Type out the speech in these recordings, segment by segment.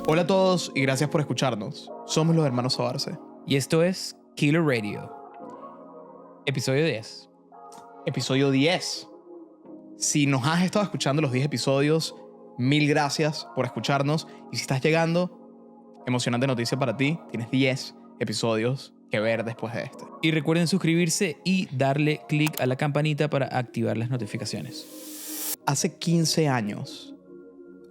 Hola a todos y gracias por escucharnos. Somos los hermanos Sobarse. Y esto es Killer Radio. Episodio 10. Episodio 10. Si nos has estado escuchando los 10 episodios, mil gracias por escucharnos. Y si estás llegando, emocionante noticia para ti. Tienes 10 episodios que ver después de este. Y recuerden suscribirse y darle click a la campanita para activar las notificaciones. Hace 15 años,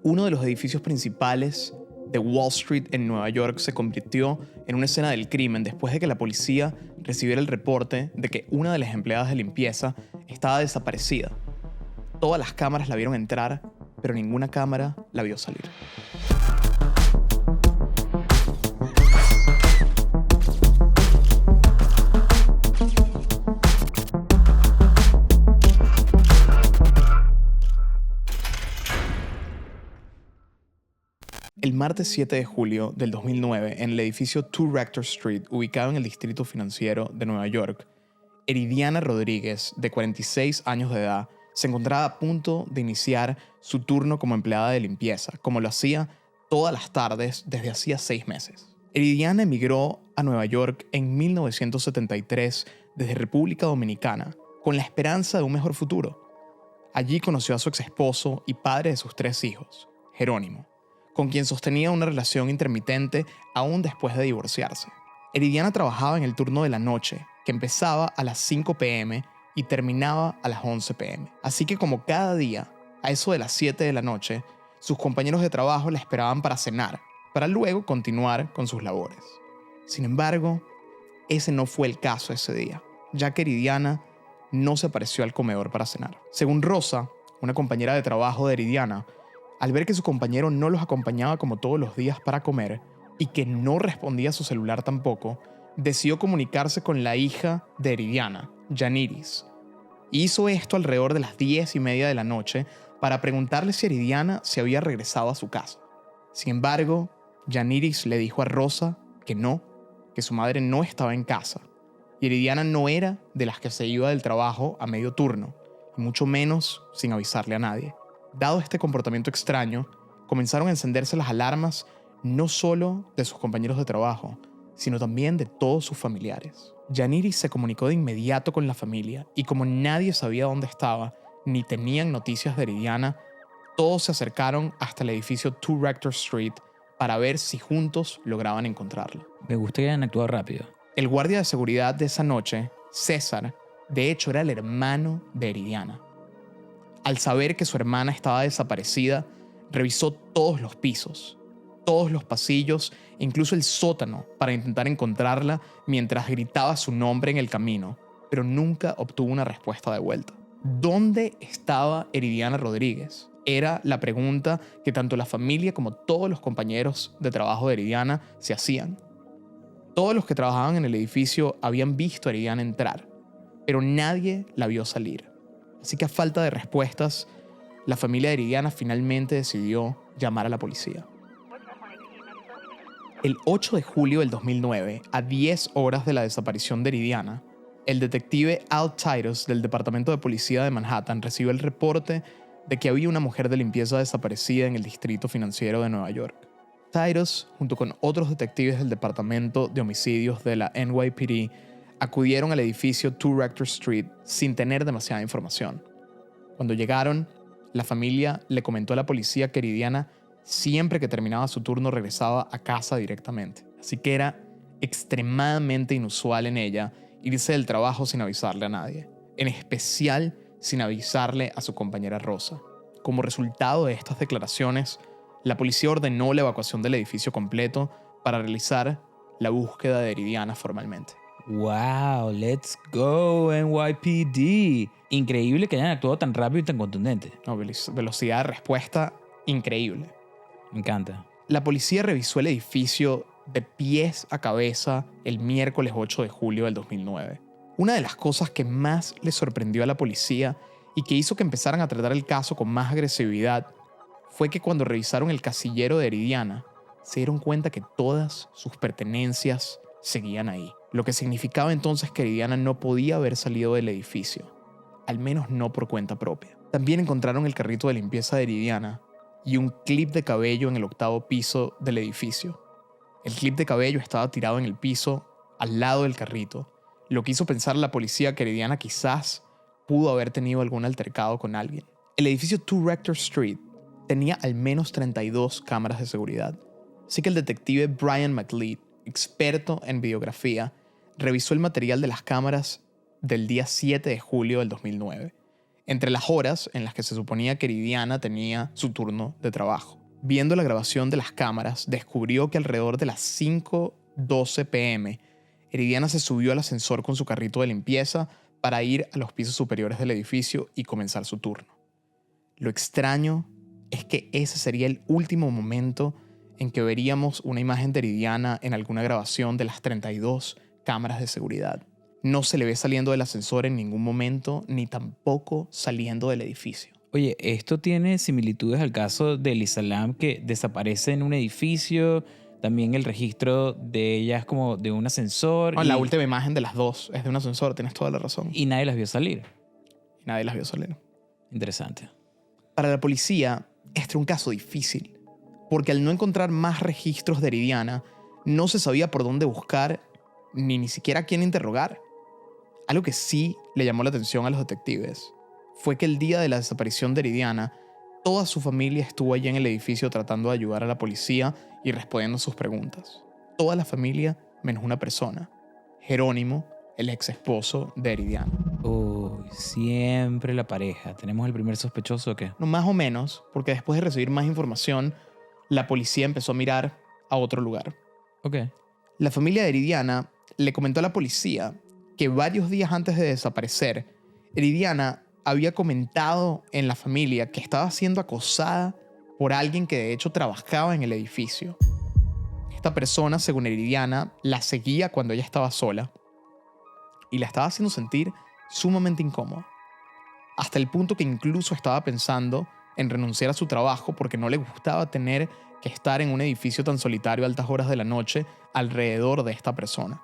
uno de los edificios principales de Wall Street en Nueva York se convirtió en una escena del crimen después de que la policía recibiera el reporte de que una de las empleadas de limpieza estaba desaparecida. Todas las cámaras la vieron entrar, pero ninguna cámara la vio salir. El martes 7 de julio del 2009, en el edificio 2 Rector Street, ubicado en el distrito financiero de Nueva York, Eridiana Rodríguez, de 46 años de edad, se encontraba a punto de iniciar su turno como empleada de limpieza, como lo hacía todas las tardes desde hacía 6 meses. Eridiana emigró a Nueva York en 1973 desde República Dominicana, con la esperanza de un mejor futuro. Allí conoció a su exesposo y padre de sus 3 hijos, Jerónimo, con quien sostenía una relación intermitente aún después de divorciarse. Eridiana trabajaba en el turno de la noche, que empezaba a las 5 p.m. y terminaba a las 11 p.m. Así que como cada día, a eso de las 7 de la noche, sus compañeros de trabajo la esperaban para cenar, para luego continuar con sus labores. Sin embargo, ese no fue el caso ese día, ya que Eridiana no se apareció al comedor para cenar. Según Rosa, una compañera de trabajo de Eridiana, al ver que su compañero no los acompañaba como todos los días para comer y que no respondía a su celular tampoco, decidió comunicarse con la hija de Eridiana, Yaniris. Hizo esto alrededor de las 10:30 de la noche para preguntarle si Eridiana se había regresado a su casa. Sin embargo, Yaniris le dijo a Rosa que no, que su madre no estaba en casa. Y Eridiana no era de las que se iba del trabajo a medio turno, y mucho menos sin avisarle a nadie. Dado este comportamiento extraño, comenzaron a encenderse las alarmas no solo de sus compañeros de trabajo, sino también de todos sus familiares. Yaniris se comunicó de inmediato con la familia y como nadie sabía dónde estaba, ni tenían noticias de Eridiana, todos se acercaron hasta el edificio 2 Rector Street para ver si juntos lograban encontrarla. Me gusta que hayan actuado rápido. El guardia de seguridad de esa noche, César, de hecho era el hermano de Eridiana. Al saber que su hermana estaba desaparecida, revisó todos los pisos, todos los pasillos e incluso el sótano para intentar encontrarla mientras gritaba su nombre en el camino, pero nunca obtuvo una respuesta de vuelta. ¿Dónde estaba Eridiana Rodríguez? Era la pregunta que tanto la familia como todos los compañeros de trabajo de Eridiana se hacían. Todos los que trabajaban en el edificio habían visto a Eridiana entrar, pero nadie la vio salir. Así que a falta de respuestas, la familia de Eridiana finalmente decidió llamar a la policía. El 8 de julio del 2009, a 10 horas de la desaparición de Eridiana, el detective Al Titus del Departamento de Policía de Manhattan recibió el reporte de que había una mujer de limpieza desaparecida en el distrito financiero de Nueva York. Titus, junto con otros detectives del Departamento de Homicidios de la NYPD, acudieron al edificio 2 Rector Street sin tener demasiada información. Cuando llegaron, la familia le comentó a la policía que Eridiana siempre que terminaba su turno regresaba a casa directamente. Así que era extremadamente inusual en ella irse del trabajo sin avisarle a nadie, en especial sin avisarle a su compañera Rosa. Como resultado de estas declaraciones, la policía ordenó la evacuación del edificio completo para realizar la búsqueda de Eridiana formalmente. ¡Wow! ¡Let's go, NYPD! Increíble que hayan actuado tan rápido y tan contundente. No, velocidad de respuesta increíble. Me encanta. La policía revisó el edificio de pies a cabeza el miércoles 8 de julio del 2009. Una de las cosas que más le sorprendió a la policía y que hizo que empezaran a tratar el caso con más agresividad fue que cuando revisaron el casillero de Eridiana, se dieron cuenta que todas sus pertenencias seguían ahí. Lo que significaba entonces que Eridiana no podía haber salido del edificio, al menos no por cuenta propia. También encontraron el carrito de limpieza de Eridiana y un clip de cabello en el 8º piso del edificio. El clip de cabello estaba tirado en el piso al lado del carrito, lo que hizo pensar a la policía que Eridiana quizás pudo haber tenido algún altercado con alguien. El edificio 2 Rector Street tenía al menos 32 cámaras de seguridad, así que el detective Brian McLeod, experto en videografía, revisó el material de las cámaras del día 7 de julio del 2009, entre las horas en las que se suponía que Eridiana tenía su turno de trabajo. Viendo la grabación de las cámaras, descubrió que alrededor de las 5:12 p.m., Eridiana se subió al ascensor con su carrito de limpieza para ir a los pisos superiores del edificio y comenzar su turno. Lo extraño es que ese sería el último momento en que veríamos una imagen de Eridiana en alguna grabación de las 32 cámaras de seguridad. No se le ve saliendo del ascensor en ningún momento, ni tampoco saliendo del edificio. Oye, esto tiene similitudes al caso de Elisa Lam, que desaparece en un edificio. También el registro de ella es como de un ascensor. La última imagen de las dos es de un ascensor, tienes toda la razón. Y nadie las vio salir. Y nadie las vio salir. Interesante. Para la policía, este era un caso difícil, porque al no encontrar más registros de Eridiana, no se sabía por dónde buscar ni siquiera a quién interrogar. Algo que sí le llamó la atención a los detectives fue que el día de la desaparición de Eridiana, toda su familia estuvo allí en el edificio tratando de ayudar a la policía y respondiendo sus preguntas. Toda la familia menos una persona, Jerónimo, el ex esposo de Eridiana. Uy, siempre la pareja. ¿Tenemos el primer sospechoso o qué? No, más o menos, porque después de recibir más información, la policía empezó a mirar a otro lugar. Ok. La familia de Eridiana le comentó a la policía que varios días antes de desaparecer, Eridiana había comentado en la familia que estaba siendo acosada por alguien que de hecho trabajaba en el edificio. Esta persona, según Eridiana, la seguía cuando ella estaba sola y la estaba haciendo sentir sumamente incómoda, hasta el punto que incluso estaba pensando en renunciar a su trabajo porque no le gustaba tener que estar en un edificio tan solitario a altas horas de la noche alrededor de esta persona.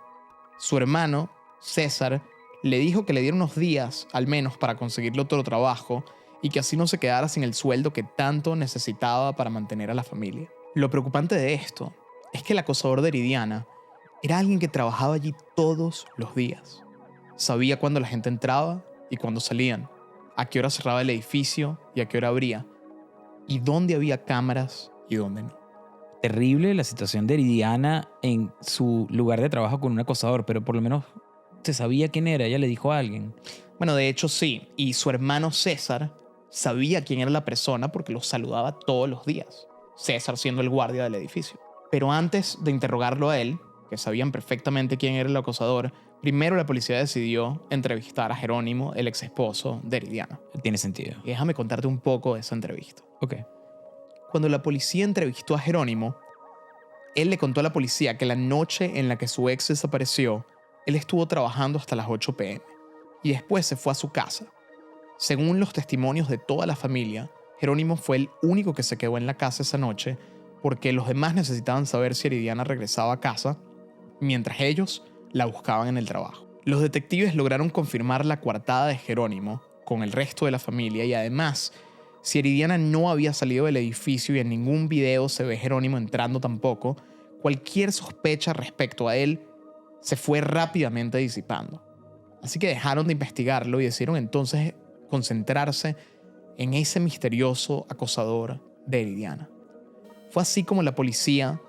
Su hermano, César, le dijo que le diera unos días, al menos, para conseguirle otro trabajo y que así no se quedara sin el sueldo que tanto necesitaba para mantener a la familia. Lo preocupante de esto es que el acosador de Eridiana era alguien que trabajaba allí todos los días. Sabía cuándo la gente entraba y cuándo salían, a qué hora cerraba el edificio y a qué hora abría, y dónde había cámaras y dónde no. Terrible la situación de Eridiana en su lugar de trabajo con un acosador, pero por lo menos se sabía quién era, ella le dijo a alguien. Bueno, de hecho sí, y su hermano César sabía quién era la persona porque lo saludaba todos los días, César siendo el guardia del edificio. Pero antes de interrogarlo a él, que sabían perfectamente quién era el acosador, primero la policía decidió entrevistar a Jerónimo, el ex esposo de Eridiana. Tiene sentido. Y déjame contarte un poco de esa entrevista. Ok. Cuando la policía entrevistó a Jerónimo, él le contó a la policía que la noche en la que su ex desapareció, él estuvo trabajando hasta las 8 p.m. y después se fue a su casa. Según los testimonios de toda la familia, Jerónimo fue el único que se quedó en la casa esa noche porque los demás necesitaban saber si Eridiana regresaba a casa mientras ellos la buscaban en el trabajo. Los detectives lograron confirmar la coartada de Jerónimo con el resto de la familia y además, si Eridiana no había salido del edificio y en ningún video se ve Jerónimo entrando tampoco, cualquier sospecha respecto a él se fue rápidamente disipando. Así que dejaron de investigarlo y decidieron entonces concentrarse en ese misterioso acosador de Eridiana. Fue así como la policía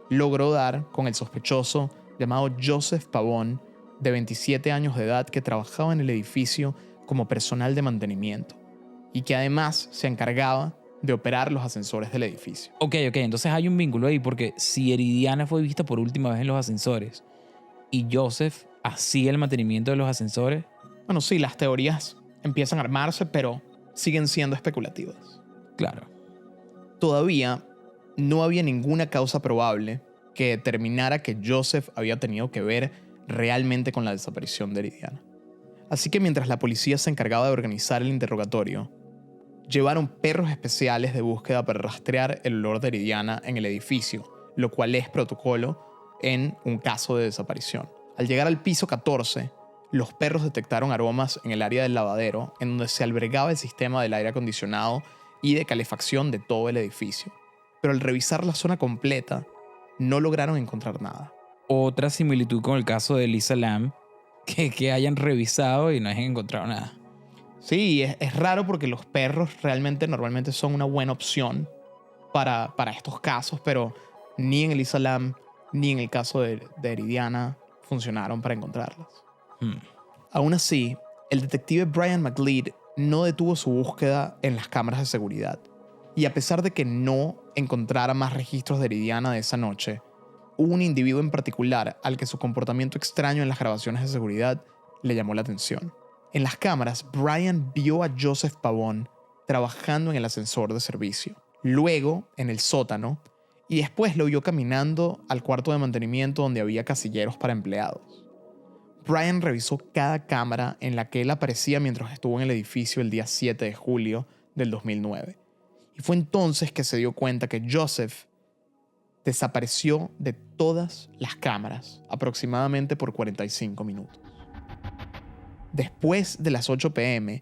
logró dar con el sospechoso llamado Joseph Pavón, de 27 años de edad, que trabajaba en el edificio como personal de mantenimiento y que además se encargaba de operar los ascensores del edificio. Ok, entonces hay un vínculo ahí porque si Eridiana fue vista por última vez en los ascensores y Joseph hacía el mantenimiento de los ascensores. Bueno, sí, las teorías empiezan a armarse, pero siguen siendo especulativas. Claro. Todavía no había ninguna causa probable que determinara que Joseph había tenido que ver realmente con la desaparición de Eridiana. Así que mientras la policía se encargaba de organizar el interrogatorio, llevaron perros especiales de búsqueda para rastrear el olor de Eridiana en el edificio, lo cual es protocolo en un caso de desaparición. Al llegar al piso 14, los perros detectaron aromas en el área del lavadero, en donde se albergaba el sistema del aire acondicionado y de calefacción de todo el edificio. Pero al revisar la zona completa, no lograron encontrar nada. Otra similitud con el caso de Lisa Lam, que hayan revisado y no hayan encontrado nada. Sí, es raro porque los perros realmente normalmente son una buena opción para estos casos, pero ni en Elisa Lam ni en el caso de Eridiana funcionaron para encontrarlas. Aún así, el detective Brian McLeod no detuvo su búsqueda en las cámaras de seguridad. Y a pesar de que no encontrara más registros de Eridiana de esa noche, hubo un individuo en particular al que su comportamiento extraño en las grabaciones de seguridad le llamó la atención. En las cámaras, Brian vio a Joseph Pavón trabajando en el ascensor de servicio, luego en el sótano, y después lo vio caminando al cuarto de mantenimiento donde había casilleros para empleados. Brian revisó cada cámara en la que él aparecía mientras estuvo en el edificio el día 7 de julio del 2009. Y fue entonces que se dio cuenta que Joseph desapareció de todas las cámaras aproximadamente por 45 minutos. Después de las 8 p.m.,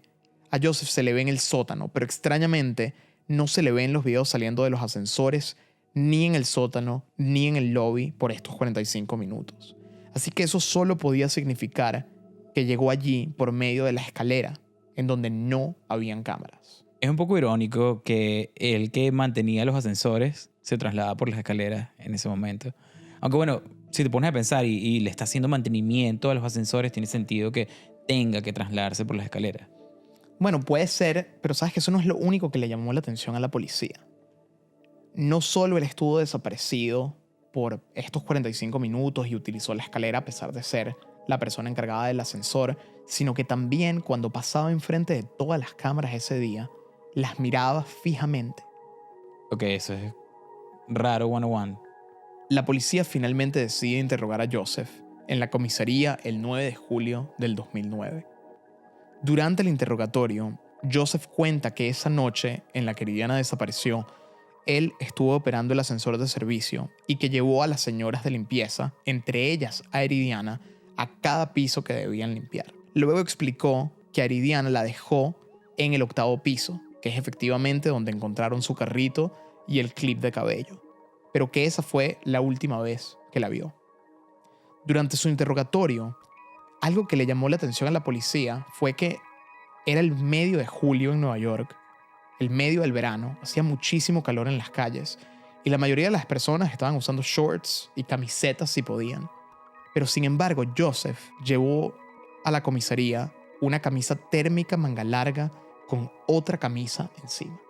a Joseph se le ve en el sótano, pero extrañamente no se le ve en los videos saliendo de los ascensores, ni en el sótano, ni en el lobby por estos 45 minutos. Así que eso solo podía significar que llegó allí por medio de la escalera, en donde no habían cámaras. Es un poco irónico que el que mantenía los ascensores se traslada por las escaleras en ese momento. Aunque bueno, si te pones a pensar y le está haciendo mantenimiento a los ascensores, tiene sentido que tenga que trasladarse por las escaleras. Bueno, puede ser, pero sabes que eso no es lo único que le llamó la atención a la policía. No solo él estuvo desaparecido por estos 45 minutos y utilizó la escalera a pesar de ser la persona encargada del ascensor, sino que también cuando pasaba enfrente de todas las cámaras ese día, las miraba fijamente. Ok, eso es raro 101. La policía finalmente decide interrogar a Joseph en la comisaría el 9 de julio del 2009. Durante el interrogatorio, Joseph cuenta que esa noche en la que Eridiana desapareció, él estuvo operando el ascensor de servicio y que llevó a las señoras de limpieza, entre ellas a Eridiana, a cada piso que debían limpiar. Luego explicó que a Eridiana la dejó en el 8º piso, que es efectivamente donde encontraron su carrito y el clip de cabello, pero que esa fue la última vez que la vio. Durante su interrogatorio, algo que le llamó la atención a la policía fue que era el medio de julio en Nueva York, el medio del verano, hacía muchísimo calor en las calles y la mayoría de las personas estaban usando shorts y camisetas si podían. Pero sin embargo, Joseph llevó a la comisaría una camisa térmica manga larga con otra camisa encima.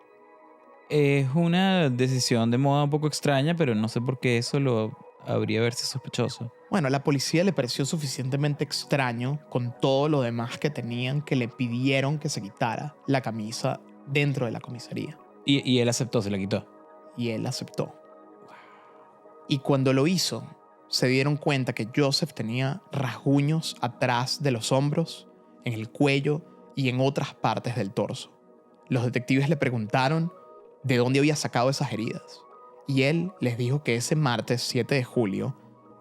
Es una decisión de moda un poco extraña, pero no sé por qué eso lo habría verse sospechoso. Bueno, a la policía le pareció suficientemente extraño con todo lo demás que tenían que le pidieron que se quitara la camisa dentro de la comisaría. Y él aceptó, se la quitó. Y él aceptó. Y cuando lo hizo, se dieron cuenta que Joseph tenía rasguños atrás de los hombros, en el cuello y en otras partes del torso. Los detectives le preguntaron de dónde había sacado esas heridas. Y él les dijo que ese martes 7 de julio,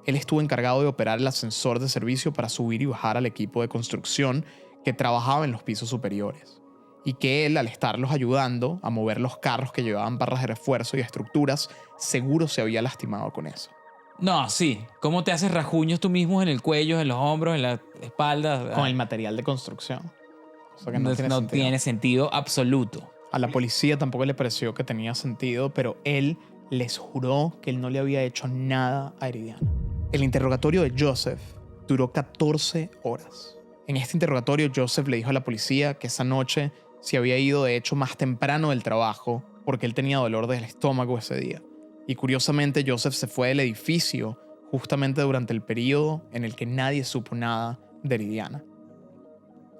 él estuvo encargado de operar el ascensor de servicio para subir y bajar al equipo de construcción que trabajaba en los pisos superiores. Y que él, al estarlos ayudando a mover los carros que llevaban barras de refuerzo y estructuras, seguro se había lastimado con eso. No, sí. ¿Cómo te haces rasguños tú mismo en el cuello, en los hombros, en la espalda? Con el material de construcción. O sea que no tiene sentido absoluto. A la policía tampoco le pareció que tenía sentido, pero él les juró que él no le había hecho nada a Eridiana. El interrogatorio de Joseph duró 14 horas. En este interrogatorio, Joseph le dijo a la policía que esa noche se había ido de hecho más temprano del trabajo porque él tenía dolor del estómago ese día. Y curiosamente, Joseph se fue del edificio justamente durante el periodo en el que nadie supo nada de Eridiana.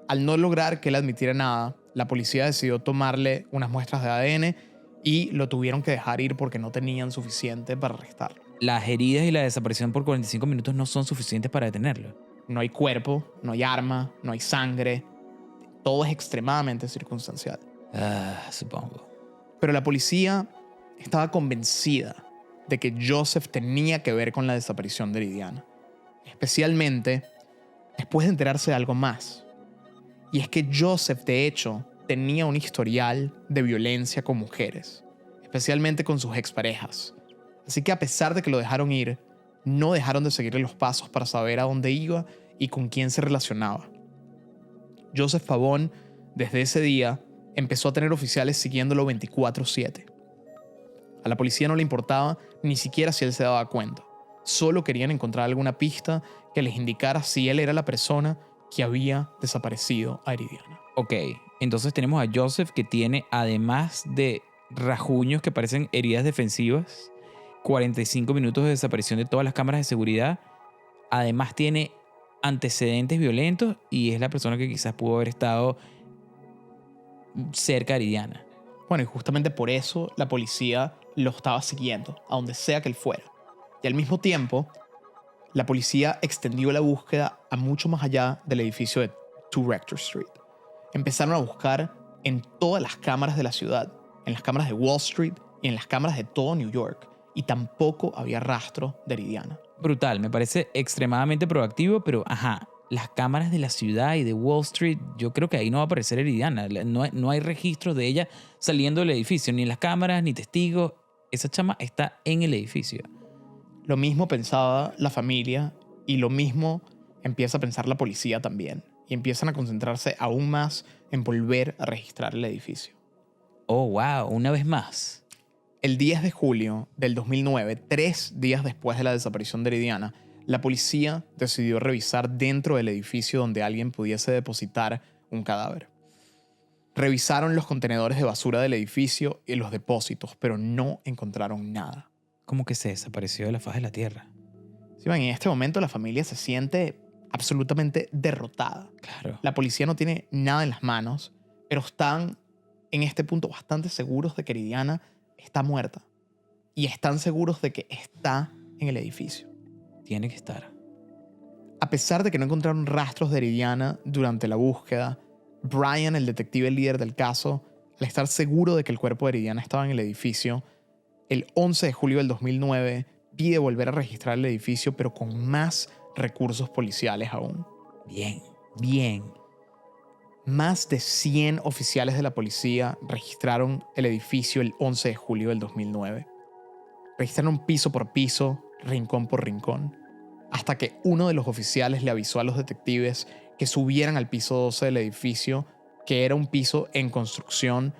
Al no lograr que él admitiera nada, la policía decidió tomarle unas muestras de ADN y lo tuvieron que dejar ir porque no tenían suficiente para arrestarlo. Las heridas y la desaparición por 45 minutos no son suficientes para detenerlo. No hay cuerpo, no hay arma, no hay sangre. Todo es extremadamente circunstancial. Supongo. Pero la policía estaba convencida de que Joseph tenía que ver con la desaparición de Eridiana. Especialmente después de enterarse de algo más. Y es que Joseph, de hecho, tenía un historial de violencia con mujeres, especialmente con sus exparejas. Así que a pesar de que lo dejaron ir, no dejaron de seguirle los pasos para saber a dónde iba y con quién se relacionaba. Joseph Pabón, desde ese día, empezó a tener oficiales siguiéndolo 24/7. A la policía no le importaba ni siquiera si él se daba cuenta. Solo querían encontrar alguna pista que les indicara si él era la persona que había desaparecido a Iridiana. Ok, entonces tenemos a Joseph que tiene, además de rasguños que parecen heridas defensivas, 45 minutos de desaparición de todas las cámaras de seguridad. Además tiene antecedentes violentos y es la persona que quizás pudo haber estado cerca de Iridiana. Bueno, y justamente por eso la policía lo estaba siguiendo, a donde sea que él fuera. Y al mismo tiempo, la policía extendió la búsqueda a mucho más allá del edificio de 2 Rector Street. Empezaron a buscar en todas las cámaras de la ciudad, en las cámaras de Wall Street y en las cámaras de todo New York, y tampoco había rastro de Iridiana. Brutal, me parece extremadamente proactivo, pero las cámaras de la ciudad y de Wall Street, yo creo que ahí no va a aparecer Iridiana. No hay registros de ella saliendo del edificio, ni en las cámaras, ni testigos. Esa chama está en el edificio. Lo mismo pensaba la familia y lo mismo empieza a pensar la policía también. Y empiezan a concentrarse aún más en volver a registrar el edificio. Oh, wow, una vez más. El 10 de julio del 2009, 3 días después de la desaparición de Iridiana, la policía decidió revisar dentro del edificio donde alguien pudiese depositar un cadáver. Revisaron los contenedores de basura del edificio y los depósitos, pero no encontraron nada. Como que se desapareció de la faz de la tierra. Sí, en este momento la familia se siente absolutamente derrotada. Claro. La policía no tiene nada en las manos, pero están en este punto bastante seguros de que Iridiana está muerta. Y están seguros de que está en el edificio. Tiene que estar. A pesar de que no encontraron rastros de Iridiana durante la búsqueda, Brian, el detective líder del caso, al estar seguro de que el cuerpo de Iridiana estaba en el edificio, el 11 de julio del 2009 pide volver a registrar el edificio, pero con más recursos policiales aún. Bien. Más de 100 oficiales de la policía registraron el edificio el 11 de julio del 2009. Registraron piso por piso, rincón por rincón, hasta que uno de los oficiales le avisó a los detectives que subieran al piso 12 del edificio, que era un piso en construcción,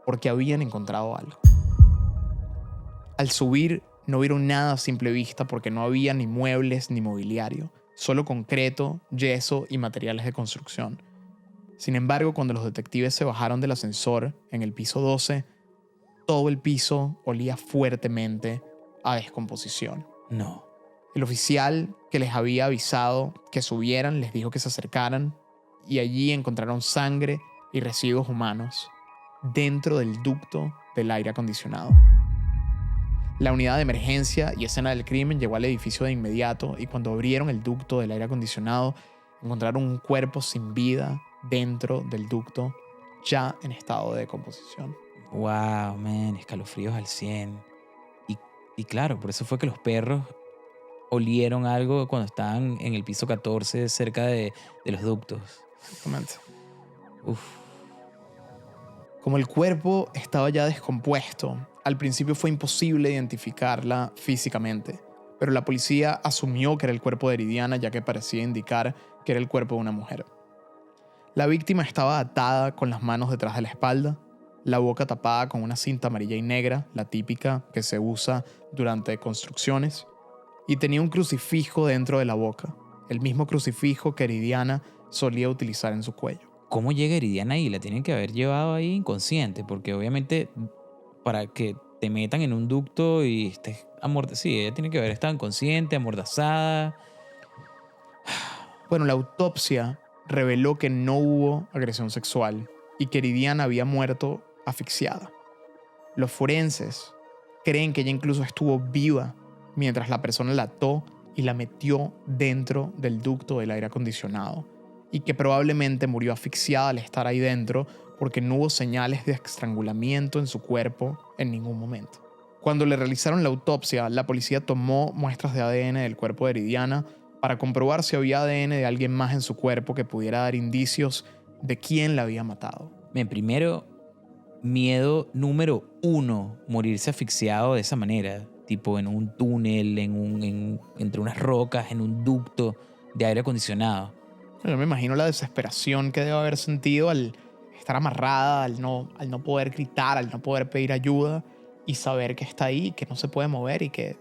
porque habían encontrado algo. Al subir, no vieron nada a simple vista porque no había ni muebles ni mobiliario, solo concreto, yeso y materiales de construcción. Sin embargo, cuando los detectives se bajaron del ascensor en el piso 12, todo el piso olía fuertemente a descomposición. No. El oficial que les había avisado que subieran les dijo que se acercaran y allí encontraron sangre y residuos humanos dentro del ducto del aire acondicionado. La unidad de emergencia y escena del crimen llegó al edificio de inmediato y cuando abrieron el ducto del aire acondicionado encontraron un cuerpo sin vida dentro del ducto ya en estado de decomposición. Wow, man, escalofríos al 100. Y claro, por eso fue que los perros olieron algo cuando estaban en el piso 14 cerca de los ductos. Exactamente. Uf. Como el cuerpo estaba ya descompuesto, al principio fue imposible identificarla físicamente, pero la policía asumió que era el cuerpo de Iridiana ya que parecía indicar que era el cuerpo de una mujer. La víctima estaba atada con las manos detrás de la espalda, la boca tapada con una cinta amarilla y negra, la típica que se usa durante construcciones, y tenía un crucifijo dentro de la boca, el mismo crucifijo que Iridiana solía utilizar en su cuello. ¿Cómo llega Iridiana ahí? La tienen que haber llevado ahí inconsciente, porque obviamente para que te metan en un ducto y estés amordazada, sí, ella tiene que haber estado inconsciente, amordazada. Bueno, la autopsia reveló que no hubo agresión sexual y que Iridiana había muerto asfixiada. Los forenses creen que ella incluso estuvo viva mientras la persona la ató y la metió dentro del ducto del aire acondicionado y que probablemente murió asfixiada al estar ahí dentro porque no hubo señales de estrangulamiento en su cuerpo en ningún momento. Cuando le realizaron la autopsia, la policía tomó muestras de ADN del cuerpo de Iridiana para comprobar si había ADN de alguien más en su cuerpo que pudiera dar indicios de quién la había matado. Primero, miedo número 1, morirse asfixiado de esa manera. Tipo en un túnel, entre unas rocas, en un ducto de aire acondicionado. Yo me imagino la desesperación que debe haber sentido al estar amarrada, al no poder gritar, al no poder pedir ayuda y saber que está ahí, que no se puede mover y que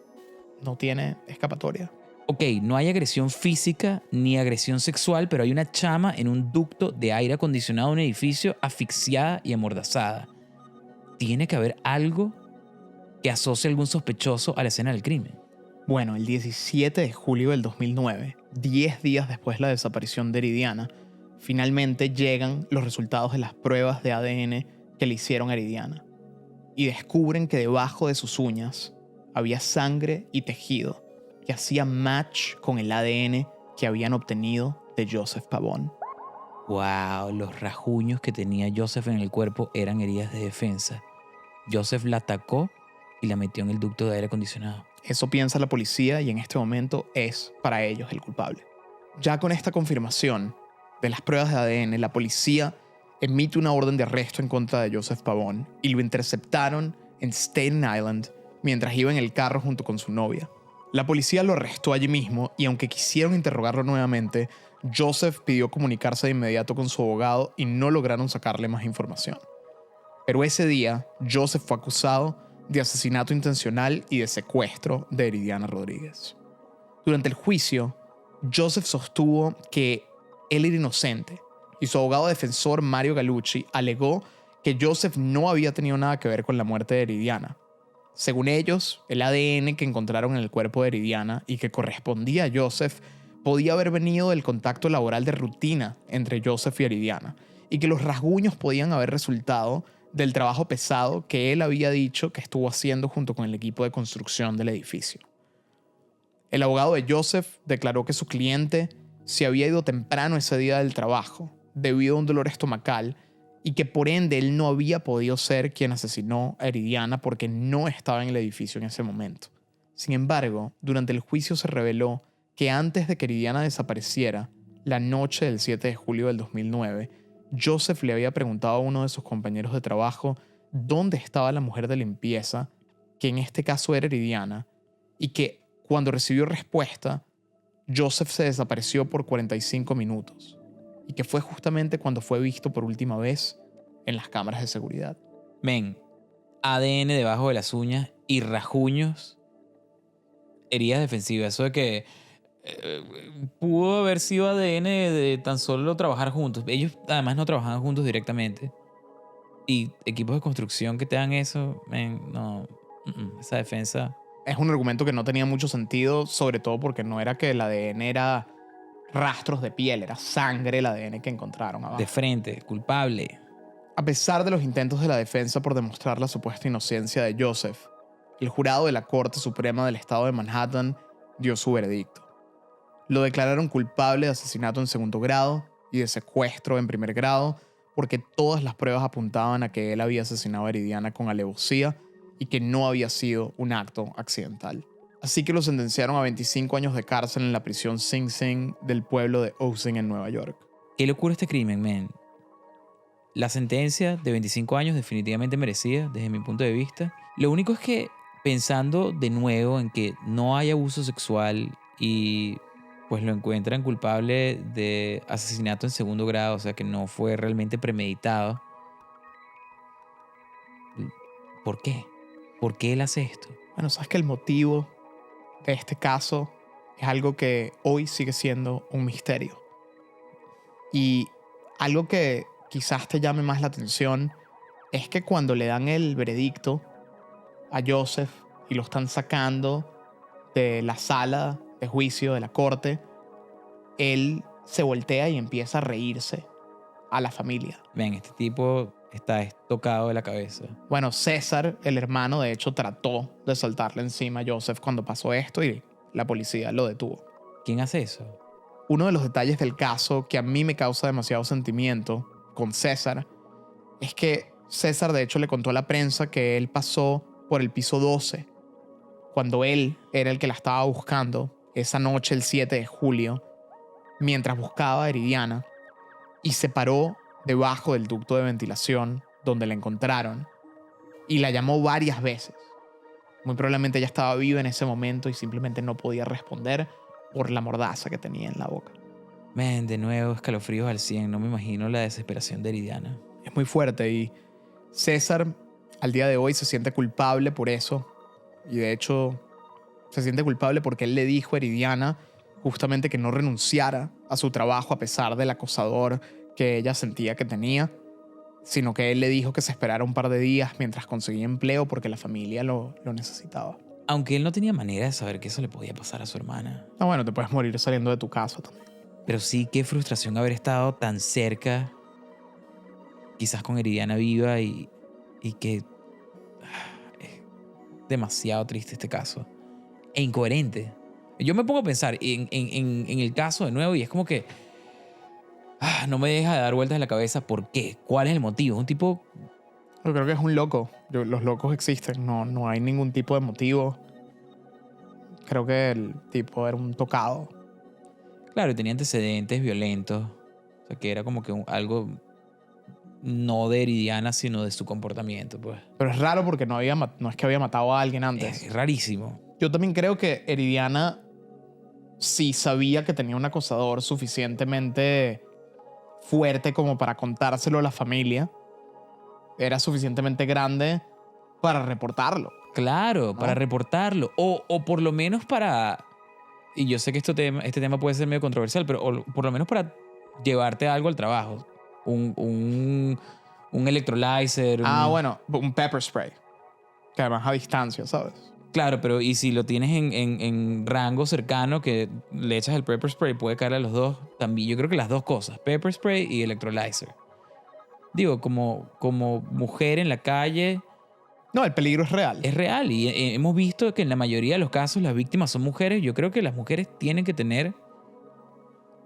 no tiene escapatoria. Ok, no hay agresión física ni agresión sexual, pero hay una chama en un ducto de aire acondicionado de un edificio asfixiada y amordazada. Tiene que haber algo que asocie a algún sospechoso a la escena del crimen. Bueno, el 17 de julio del 2009, 10 días después de la desaparición de Eridiana, finalmente llegan los resultados de las pruebas de ADN que le hicieron a Eridiana y descubren que debajo de sus uñas había sangre y tejido que hacía match con el ADN que habían obtenido de Joseph Pavón. Wow, los rasguños que tenía Joseph en el cuerpo eran heridas de defensa. Joseph la atacó y la metió en el ducto de aire acondicionado. Eso piensa la policía y en este momento es para ellos el culpable. Ya con esta confirmación de las pruebas de ADN, la policía emite una orden de arresto en contra de Joseph Pavón y lo interceptaron en Staten Island mientras iba en el carro junto con su novia. La policía lo arrestó allí mismo y aunque quisieron interrogarlo nuevamente, Joseph pidió comunicarse de inmediato con su abogado y no lograron sacarle más información. Pero ese día, Joseph fue acusado de asesinato intencional y de secuestro de Eridiana Rodríguez. Durante el juicio, Joseph sostuvo que él era inocente y su abogado defensor Mario Gallucci alegó que Joseph no había tenido nada que ver con la muerte de Eridiana. Según ellos, el ADN que encontraron en el cuerpo de Eridiana y que correspondía a Joseph podía haber venido del contacto laboral de rutina entre Joseph y Eridiana y que los rasguños podían haber resultado del trabajo pesado que él había dicho que estuvo haciendo junto con el equipo de construcción del edificio. El abogado de Joseph declaró que su cliente se había ido temprano ese día del trabajo debido a un dolor estomacal y que por ende él no había podido ser quien asesinó a Eridiana porque no estaba en el edificio en ese momento. Sin embargo, durante el juicio se reveló que antes de que Eridiana desapareciera, la noche del 7 de julio del 2009, Joseph le había preguntado a uno de sus compañeros de trabajo dónde estaba la mujer de limpieza, que en este caso era Eridiana, y que cuando recibió respuesta, Joseph se desapareció por 45 minutos, y que fue justamente cuando fue visto por última vez en las cámaras de seguridad. ADN debajo de las uñas y rasguños, heridas defensivas. Eso de que pudo haber sido ADN de tan solo trabajar juntos. Ellos además no trabajaban juntos directamente. Y equipos de construcción que te dan eso, no, esa defensa. Es un argumento que no tenía mucho sentido, sobre todo porque no era que el ADN era rastros de piel, era sangre el ADN que encontraron abajo. De frente, culpable. A pesar de los intentos de la defensa por demostrar la supuesta inocencia de Joseph, el jurado de la Corte Suprema del Estado de Manhattan dio su veredicto. Lo declararon culpable de asesinato en segundo grado y de secuestro en primer grado porque todas las pruebas apuntaban a que él había asesinado a Eridiana con alevosía y que no había sido un acto accidental. Así que lo sentenciaron a 25 años de cárcel en la prisión Sing Sing del pueblo de Ossining en Nueva York. ¿Qué le ocurre a este crimen, man? La sentencia de 25 años definitivamente merecida desde mi punto de vista. Lo único es que pensando de nuevo en que no hay abuso sexual y pues lo encuentran culpable de asesinato en segundo grado, o sea que no fue realmente premeditado. ¿Por qué? ¿Por qué él hace esto? Bueno, sabes que el motivo de este caso es algo que hoy sigue siendo un misterio. Y algo que quizás te llame más la atención es que cuando le dan el veredicto a Joseph y lo están sacando de la sala de juicio de la corte, él se voltea y empieza a reírse a la familia. Ven, este tipo está tocado de la cabeza. Bueno, César, el hermano, de hecho trató de saltarle encima a Joseph cuando pasó esto y la policía lo detuvo. ¿Quién hace eso? Uno de los detalles del caso que a mí me causa demasiado sentimiento con César es que César de hecho le contó a la prensa que él pasó por el piso 12 cuando él era el que la estaba buscando esa noche el 7 de julio mientras buscaba a Eridiana y se paró debajo del ducto de ventilación donde la encontraron y la llamó varias veces. Muy probablemente ella estaba viva en ese momento y simplemente no podía responder por la mordaza que tenía en la boca. Men, de nuevo, escalofríos al 100. No me imagino la desesperación de Eridiana. Es muy fuerte y César al día de hoy se siente culpable por eso. Y de hecho se siente culpable porque él le dijo a Eridiana justamente que no renunciara a su trabajo a pesar del acosador que ella sentía que tenía, sino que él le dijo que se esperara un par de días mientras conseguía empleo porque la familia lo necesitaba. Aunque él no tenía manera de saber que eso le podía pasar a su hermana. Ah, bueno, te puedes morir saliendo de tu casa también. Pero sí, qué frustración haber estado tan cerca, quizás con Eridiana viva y que es demasiado triste este caso. E incoherente. Yo me pongo a pensar en el caso de nuevo y es como que no me deja de dar vueltas en la cabeza. ¿Por qué? ¿Cuál es el motivo? Un tipo... Yo creo que es un loco. Los locos existen. No hay ningún tipo de motivo. Creo que el tipo era un tocado. Claro, tenía antecedentes violentos. O sea, que era como que algo no de Eridiana, sino de su comportamiento, pues. Pero es raro porque no es que había matado a alguien antes. Es rarísimo. Yo también creo que Eridiana sí sabía que tenía un acosador suficientemente fuerte como para contárselo a la familia. Era suficientemente grande para reportarlo. Claro, ¿no? para reportarlo. O por lo menos para... Y yo sé que este tema puede ser medio controversial, pero por lo menos para llevarte algo al trabajo. Un electrolyzer. Bueno, un pepper spray. Que además a distancia, ¿sabes? Claro, pero y si lo tienes en rango cercano, que le echas el pepper spray, puede caer a los dos también. Yo creo que las dos cosas, pepper spray y electrolyzer. Digo, como mujer en la calle... No, el peligro es real. Es real y hemos visto que en la mayoría de los casos las víctimas son mujeres. Yo creo que las mujeres tienen que tener...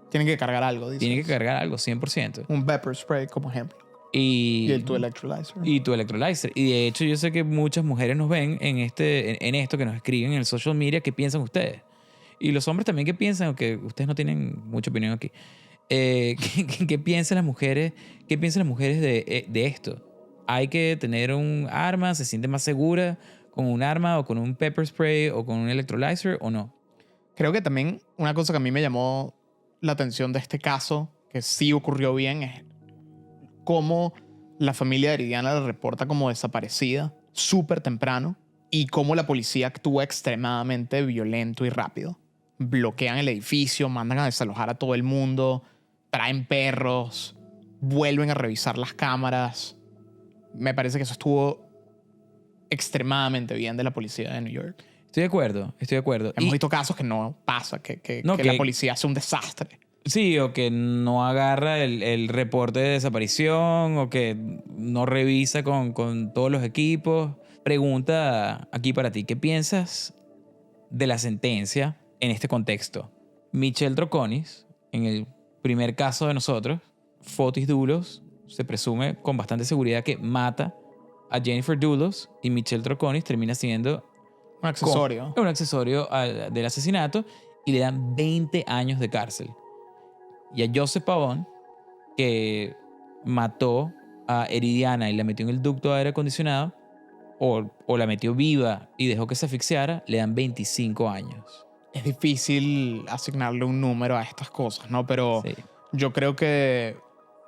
Tienen que cargar algo, dices. Tienen que cargar algo, 100%. Un pepper spray, como ejemplo. Y tu electrolyzer. Y tu electrolyzer. Y de hecho yo sé que muchas mujeres nos ven en esto, que nos escriben en el social media, ¿qué piensan ustedes? Y los hombres también, ¿qué piensan? Aunque ustedes no tienen mucha opinión aquí. ¿Qué piensan las mujeres? ¿Qué piensan las mujeres de esto? ¿Hay que tener un arma? ¿Se siente más segura con un arma o con un pepper spray o con un electrolyzer o no? Creo que también una cosa que a mí me llamó la atención de este caso, que sí ocurrió bien, es cómo la familia de Eridiana la reporta como desaparecida súper temprano y cómo la policía actúa extremadamente violento y rápido. Bloquean el edificio, mandan a desalojar a todo el mundo, traen perros, vuelven a revisar las cámaras. Me parece que eso estuvo extremadamente bien de la policía de New York. Estoy de acuerdo. Hemos visto casos que no pasa, que la policía hace un desastre. Sí, o que no agarra el reporte de desaparición o que no revisa con todos los equipos. Pregunta aquí para ti, ¿qué piensas de la sentencia en este contexto? Michelle Troconis, en el primer caso de nosotros, Fotis Dulos, se presume con bastante seguridad que mata a Jennifer Dulos y Michelle Troconis termina siendo un accesorio. Un accesorio del asesinato y le dan 20 años de cárcel. Y a Joseph Pavón, que mató a Eridiana y la metió en el ducto de aire acondicionado, o la metió viva y dejó que se asfixiara, le dan 25 años. Es difícil asignarle un número a estas cosas, ¿no? Pero sí, yo creo que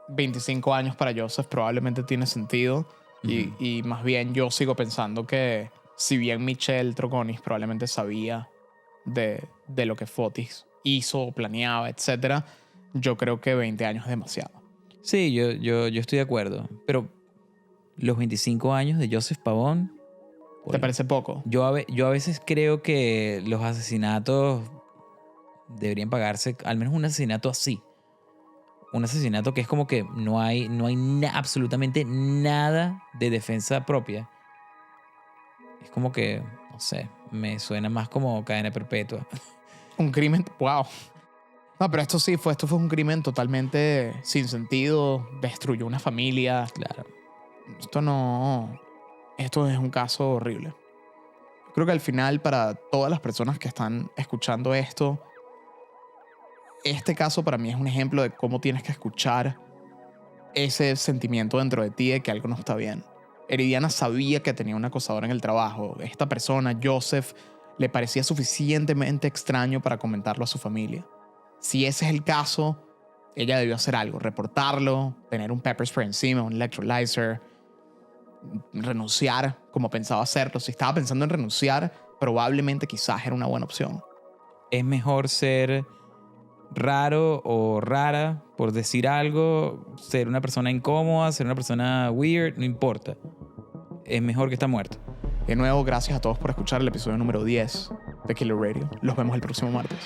25 años para Joseph probablemente tiene sentido. Y más bien yo sigo pensando que si bien Michelle Troconis probablemente sabía de lo que Fotis hizo, planeaba, etcétera, yo creo que 20 años es demasiado. Sí, yo estoy de acuerdo. Pero los 25 años de Joseph Pavón... ¿Te parece poco? Yo a veces creo que los asesinatos deberían pagarse, al menos un asesinato así. Un asesinato que es como que no hay absolutamente nada de defensa propia. Es como que, no sé, me suena más como cadena perpetua. Un crimen, wow. No, pero esto fue un crimen totalmente sin sentido, destruyó una familia. Claro. Esto es un caso horrible. Creo que al final, para todas las personas que están escuchando esto, este caso para mí es un ejemplo de cómo tienes que escuchar ese sentimiento dentro de ti de que algo no está bien. Eridiana sabía que tenía un acosador en el trabajo. Esta persona, Joseph, le parecía suficientemente extraño para comentarlo a su familia. Si ese es el caso, ella debió hacer algo, reportarlo, tener un pepper spray encima, un electrolyzer, renunciar como pensaba hacerlo. Si estaba pensando en renunciar, probablemente quizás era una buena opción. Es mejor ser raro o rara por decir algo, ser una persona incómoda, ser una persona weird, no importa. Es mejor que estar muerto. De nuevo, gracias a todos por escuchar el episodio número 10 de Killer Radio. Los vemos el próximo martes.